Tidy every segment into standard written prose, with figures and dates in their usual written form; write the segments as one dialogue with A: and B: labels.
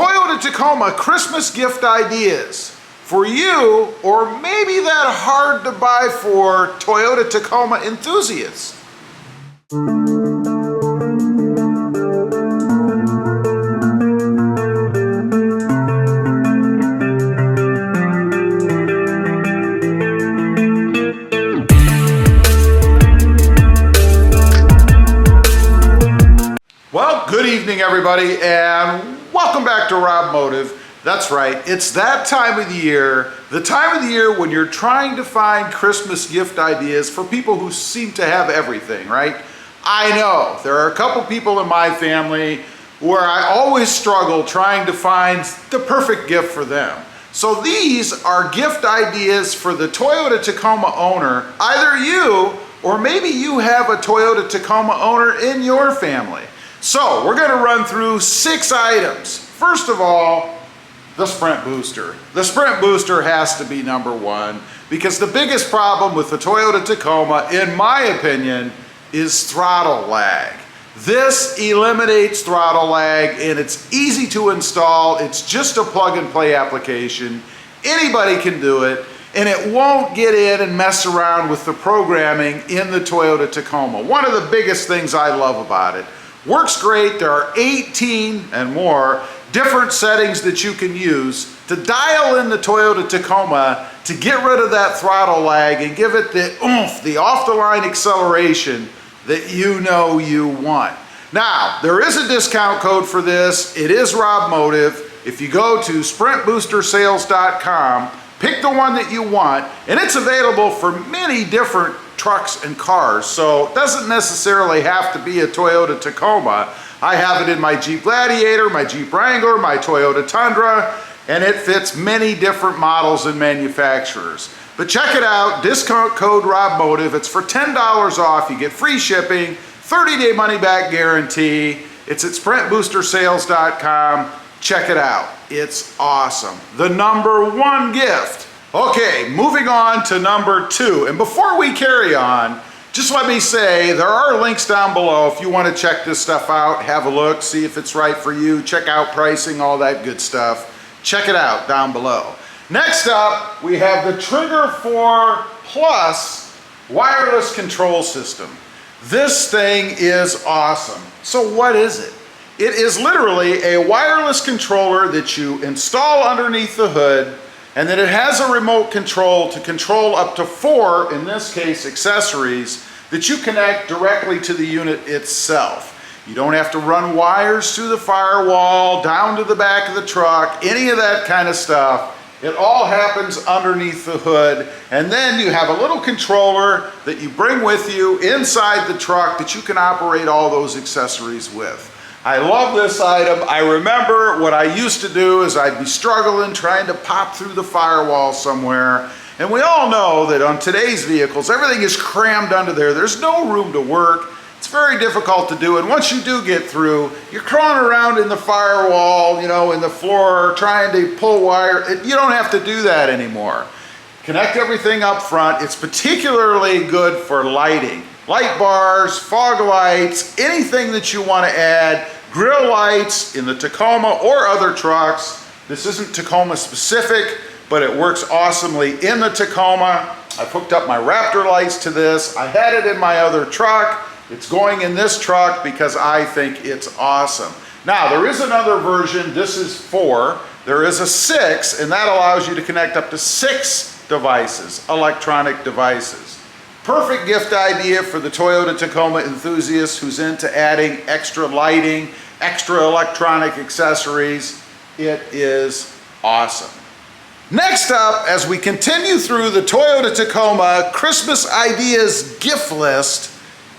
A: Toyota Tacoma Christmas Gift Ideas for you, or maybe that hard to buy for Toyota Tacoma enthusiasts. Well, good evening everybody, and welcome back to Robmotive. That's right, it's that time of the year, when you're trying to find Christmas gift ideas for people who seem to have everything, right? I know, there are a couple people in my family where I always struggle trying to find the perfect gift for them. So these are gift ideas for the Toyota Tacoma owner, either you or maybe you have a Toyota Tacoma owner in your family. So we're going to run through 6 items. First of all, the Sprint Booster. The Sprint Booster has to be number 1 because the biggest problem with the Toyota Tacoma, in my opinion, is throttle lag. This eliminates throttle lag and it's easy to install. It's just a plug and play application. Anybody can do it, and it won't get in and mess around with the programming in the Toyota Tacoma. One of the biggest things I love about it. Works great. There are 18 and more different settings that you can use to dial in the Toyota Tacoma to get rid of that throttle lag and give it the oomph, the off-the-line acceleration that you know you want. Now, there is a discount code for this. It is Robmotive. If you go to sprintboostersales.com, pick the one that you want, and it's available for many different trucks and cars, so it doesn't necessarily have to be a Toyota Tacoma. I have it in my Jeep Gladiator, my Jeep Wrangler, my Toyota Tundra, and it fits many different models and manufacturers. But check it out, discount code Robmotive. It's for $10 off. You get free shipping, 30-day money-back guarantee. It's at sprintboostersales.com. Check it out. It's awesome. The number 1 gift. Okay, moving on to number 2. And before we carry on, just let me say there are links down below if you want to check this stuff out, have a look, see if it's right for you, check out pricing, all that good stuff. Check it out down below. Next up, we have the Trigger 4 Plus wireless control system. This thing is awesome. So what is it? It is literally a wireless controller that you install underneath the hood, and then it has a remote control to control up to 4, in this case, accessories that you connect directly to the unit itself. You don't have to run wires through the firewall, down to the back of the truck, any of that kind of stuff. It all happens underneath the hood, and then you have a little controller that you bring with you inside the truck that you can operate all those accessories with. I love this item. I remember what I used to do is I'd be struggling trying to pop through the firewall somewhere. And we all know that on today's vehicles, everything is crammed under there. There's no room to work. It's very difficult to do. And once you do get through, you're crawling around in the firewall, you know, in the floor, trying to pull wire. You don't have to do that anymore. Connect everything up front. It's particularly good for lighting. Light bars, fog lights, anything that you want to add, grill lights in the Tacoma or other trucks. This isn't Tacoma specific, but it works awesomely in the Tacoma. I've hooked up my Raptor lights to this. I had it in my other truck. It's going in this truck because I think it's awesome. Now, there is another version. This is 4. There is a 6, and that allows you to connect up to 6 devices, electronic devices. Perfect gift idea for the Toyota Tacoma enthusiast who's into adding extra lighting, extra electronic accessories. It is awesome. Next up, as we continue through the Toyota Tacoma Christmas Ideas gift list,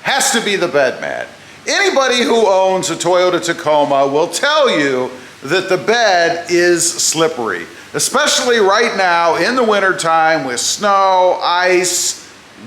A: has to be the bed mat. Anybody who owns a Toyota Tacoma will tell you that the bed is slippery, especially right now in the wintertime with snow, ice,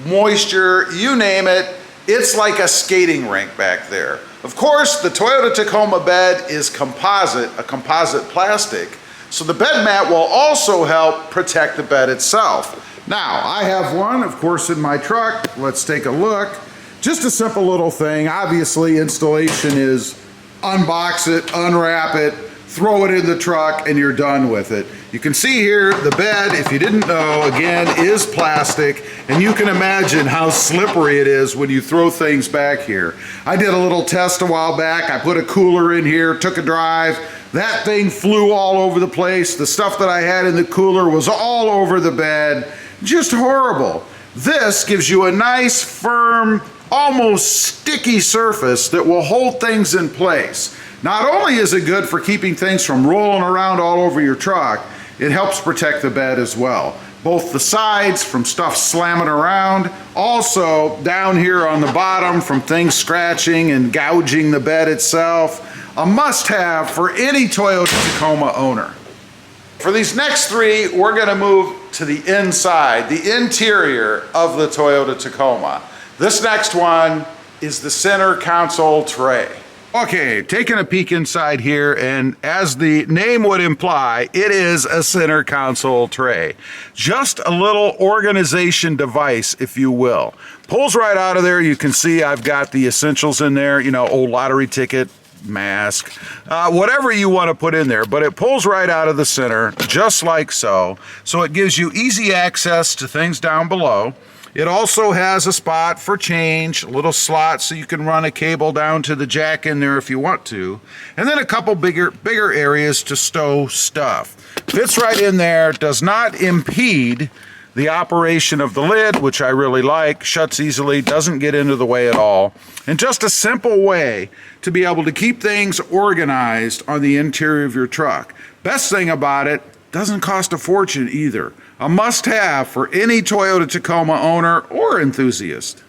A: moisture, you name it. It's like a skating rink back there. Of course, the Toyota Tacoma bed is composite, a composite plastic, so the bed mat will also help protect the bed itself. Now, I have one, of course, in my truck. Let's take a look. Just a simple little thing. Obviously, installation is unbox it, unwrap it, throw it in the truck, and you're done with it. You can see here the bed, if you didn't know, again, is plastic, and you can imagine how slippery it is when you throw things back here. I did a little test a while back. I put a cooler in here, took a drive. That thing flew all over the place. The stuff that I had in the cooler was all over the bed. Just horrible. This gives you a nice, firm, almost sticky surface that will hold things in place. Not only is it good for keeping things from rolling around all over your truck, it helps protect the bed as well. Both the sides from stuff slamming around, also down here on the bottom from things scratching and gouging the bed itself. A must-have for any Toyota Tacoma owner. For these next three, we're going to move to the inside, the interior of the Toyota Tacoma. This next one is the center console tray. Okay, taking a peek inside here, and as the name would imply, it is a center console tray. Just a little organization device, if you will. Pulls right out of there. You can see I've got the essentials in there, you know, old lottery ticket, mask, whatever you want to put in there, but it pulls right out of the center, just like so. So it gives you easy access to things down below. It also has a spot for change, a little slot so you can run a cable down to the jack in there if you want to, and then a couple bigger areas to stow stuff. Fits right in there, does not impede the operation of the lid, which I really like, shuts easily, doesn't get into the way at all, and just a simple way to be able to keep things organized on the interior of your truck. Best thing about it, doesn't cost a fortune either. A must-have for any Toyota Tacoma owner or enthusiast.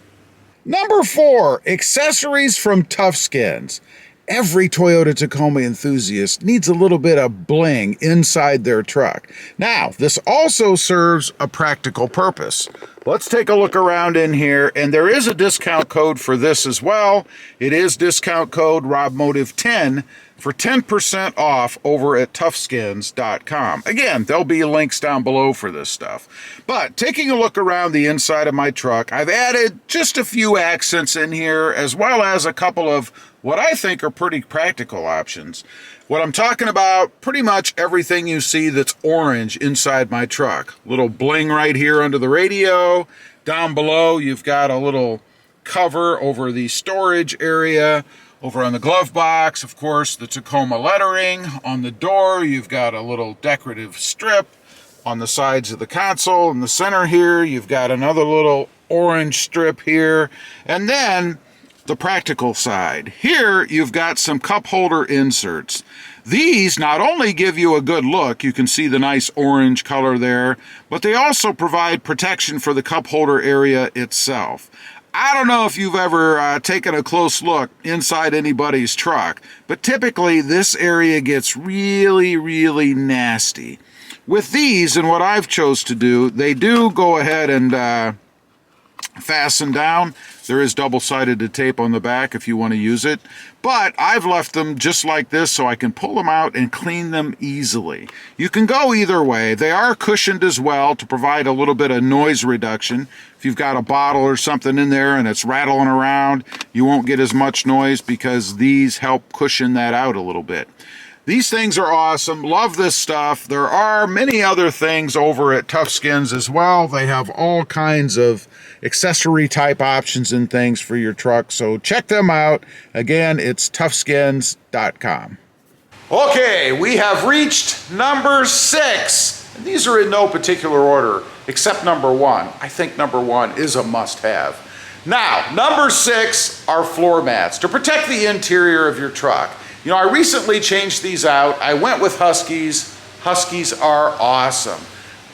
A: Number 4, accessories from Toughskins. Every Toyota Tacoma enthusiast needs a little bit of bling inside their truck. Now, this also serves a practical purpose. Let's take a look around in here, and there is a discount code for this as well. It is discount code Robmotive 10 for 10% off over at toughskins.com. Again, there'll be links down below for this stuff. But taking a look around the inside of my truck, I've added just a few accents in here, as well as a couple of what I think are pretty practical options. What I'm talking about, pretty much everything you see that's orange inside my truck. Little bling right here under the radio. Down below, you've got a little cover over the storage area. Over on the glove box, of course, the Tacoma lettering. On the door, you've got a little decorative strip. On the sides of the console, in the center here, you've got another little orange strip here. And then the practical side. Here, you've got some cup holder inserts. These not only give you a good look, you can see the nice orange color there, but they also provide protection for the cup holder area itself. I don't know if you've ever taken a close look inside anybody's truck, but typically this area gets really, really nasty. With these, and what I've chose to do, they do go ahead and fasten down. There is double-sided tape on the back if you want to use it, but I've left them just like this so I can pull them out and clean them easily. You can go either way. They are cushioned as well to provide a little bit of noise reduction. If you've got a bottle or something in there and it's rattling around, you won't get as much noise because these help cushion that out a little bit. These things are awesome. Love this stuff. There are many other things over at Toughskins as well. They have all kinds of accessory type options and things for your truck, so check them out. Again, it's toughskins.com. Okay, we have reached number 6. And these are in no particular order except number 1. I think number 1 is a must-have. Now, number 6 are floor mats to protect the interior of your truck. You know, I recently changed these out. I went with Huskies. Huskies are awesome.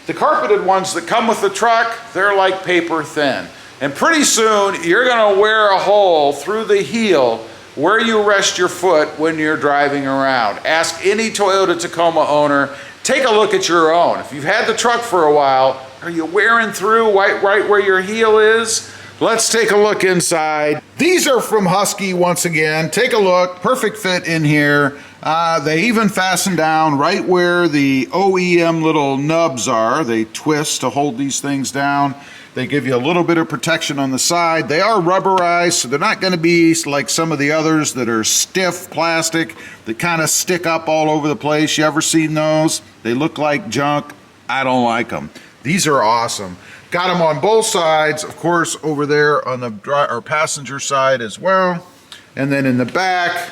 A: The carpeted ones that come with the truck, they're like paper thin. And pretty soon, you're gonna wear a hole through the heel where you rest your foot when you're driving around. Ask any Toyota Tacoma owner, take a look at your own. If you've had the truck for a while, are you wearing through right where your heel is? Let's take a look inside. These are from Husky once again. Take a look, perfect fit in here. They even fasten down right where the OEM little nubs are. They twist to hold these things down. They give you a little bit of protection on the side. They are rubberized, so they're not going to be like some of the others that are stiff plastic that kind of stick up all over the place. You ever seen those? They look like junk. I don't like them. These are awesome. Got them on both sides, of course, over there on the passenger side as well. And then in the back,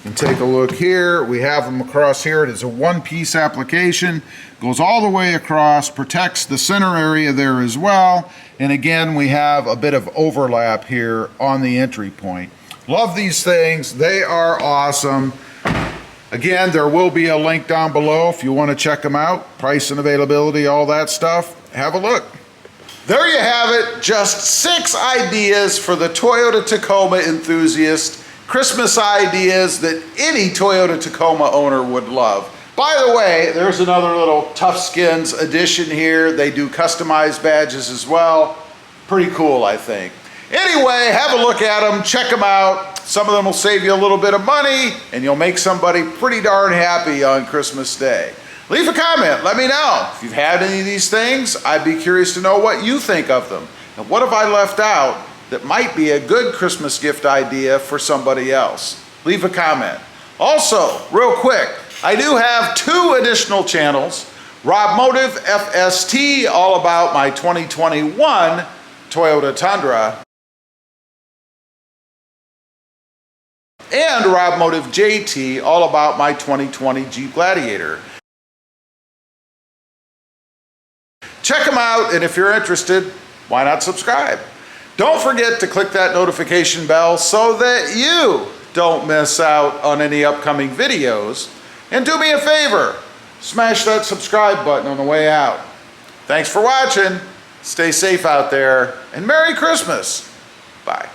A: you can take a look here. We have them across here. It is a one-piece application. Goes all the way across, protects the center area there as well. And again, we have a bit of overlap here on the entry point. Love these things. They are awesome. Again, there will be a link down below if you want to check them out. Price and availability, all that stuff. Have a look. There you have it, just 6 ideas for the Toyota Tacoma enthusiast. Christmas ideas that any Toyota Tacoma owner would love. By the way, there's another little Tough Skins edition here. They do customized badges as well. Pretty cool, I think. Anyway, have a look at them, check them out. Some of them will save you a little bit of money, and you'll make somebody pretty darn happy on Christmas Day. Leave a comment, let me know. If you've had any of these things, I'd be curious to know what you think of them. And what have I left out that might be a good Christmas gift idea for somebody else? Leave a comment. Also, real quick, I do have 2 additional channels. Robmotive FST, all about my 2021 Toyota Tundra. And Robmotive JT, all about my 2020 Jeep Gladiator. Check them out, and if you're interested, why not subscribe? Don't forget to click that notification bell so that you don't miss out on any upcoming videos. And do me a favor, smash that subscribe button on the way out. Thanks for watching. Stay safe out there, and Merry Christmas. Bye.